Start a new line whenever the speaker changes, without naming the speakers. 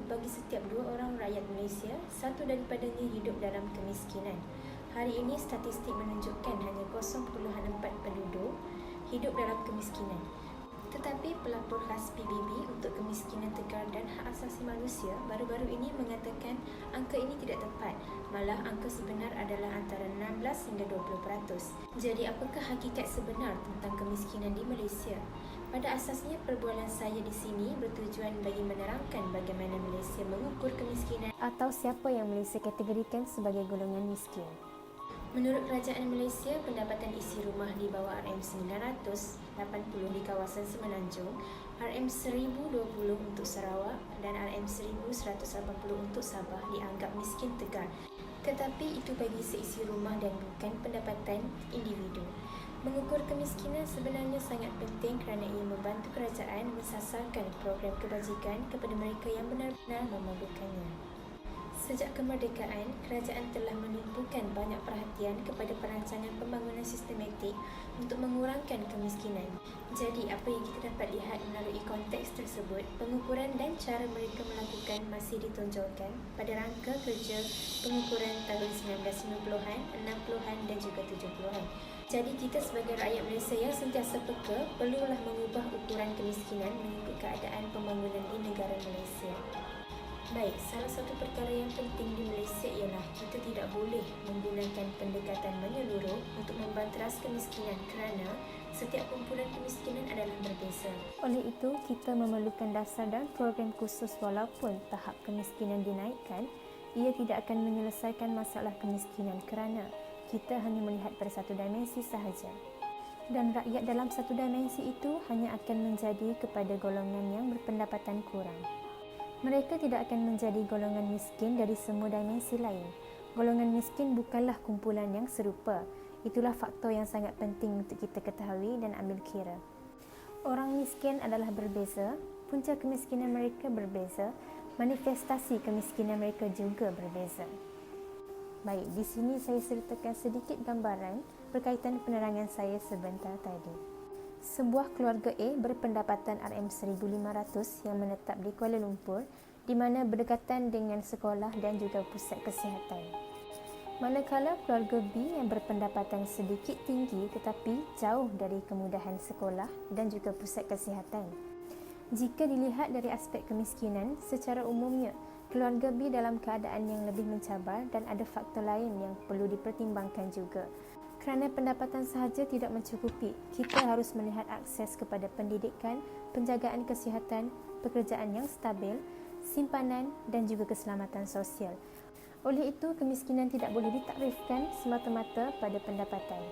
bagi setiap 2 orang rakyat Malaysia, satu daripadanya hidup dalam kemiskinan. Hari ini statistik menunjukkan hanya 0.4 penduduk hidup dalam kemiskinan. Tetapi pelapor khas PBB untuk kemiskinan tegar dan hak asasi manusia baru-baru ini mengatakan angka ini tidak tepat. Malah angka sebenar adalah antara 16 hingga 20%. Jadi apakah hakikat sebenar tentang kemiskinan di Malaysia? Pada asasnya perbualan saya di sini bertujuan bagi menerangkan bagaimana Malaysia mengukur kemiskinan atau siapa yang Malaysia kategorikan sebagai golongan miskin. Menurut Kerajaan Malaysia, pendapatan isi rumah di bawah RM980 di kawasan Semenanjung, RM1020 untuk Sarawak dan RM1180 untuk Sabah dianggap miskin tegar. Tetapi itu bagi seisi rumah dan bukan pendapatan individu. Mengukur kemiskinan sebenarnya sangat penting kerana ia membantu kerajaan mensasarkan program kebajikan kepada mereka yang benar-benar memerlukannya. Sejak kemerdekaan, kerajaan telah menumpukan banyak perhatian kepada perancangan pembangunan sistematik untuk mengurangkan kemiskinan. Jadi, apa yang kita dapat lihat melalui konteks tersebut, pengukuran dan cara mereka melakukan masih ditonjolkan pada rangka kerja pengukuran tahun 1990-an, 60-an dan juga 70-an. Jadi, kita sebagai rakyat Malaysia yang sentiasa peka perlulah mengubah ukuran kemiskinan mengikut keadaan pembangunan di negara Malaysia. Baik, salah satu perkara yang penting di Malaysia ialah kita tidak boleh menggunakan pendekatan menyeluruh untuk membanteras kemiskinan kerana setiap kumpulan kemiskinan adalah berbeza. Oleh itu, kita memerlukan dasar dan program khusus walaupun tahap kemiskinan dinaikkan, ia tidak akan menyelesaikan masalah kemiskinan kerana kita hanya melihat pada satu dimensi sahaja. Dan rakyat dalam satu dimensi itu hanya akan menjadi kepada golongan yang berpendapatan kurang. Mereka tidak akan menjadi golongan miskin dari semua dimensi lain. Golongan miskin bukanlah kumpulan yang serupa. Itulah faktor yang sangat penting untuk kita ketahui dan ambil kira. Orang miskin adalah berbeza, punca kemiskinan mereka berbeza, manifestasi kemiskinan mereka juga berbeza. Baik, di sini saya sertakan sedikit gambaran berkaitan penerangan saya sebentar tadi. Sebuah keluarga A berpendapatan RM1,500 yang menetap di Kuala Lumpur di mana berdekatan dengan sekolah dan juga pusat kesihatan. Manakala keluarga B yang berpendapatan sedikit tinggi tetapi jauh dari kemudahan sekolah dan juga pusat kesihatan. Jika dilihat dari aspek kemiskinan, secara umumnya keluarga B dalam keadaan yang lebih mencabar dan ada faktor lain yang perlu dipertimbangkan juga. Kerana pendapatan sahaja tidak mencukupi, kita harus melihat akses kepada pendidikan, penjagaan kesihatan, pekerjaan yang stabil, simpanan dan juga keselamatan sosial. Oleh itu, kemiskinan tidak boleh ditaktifkan semata-mata pada pendapatan.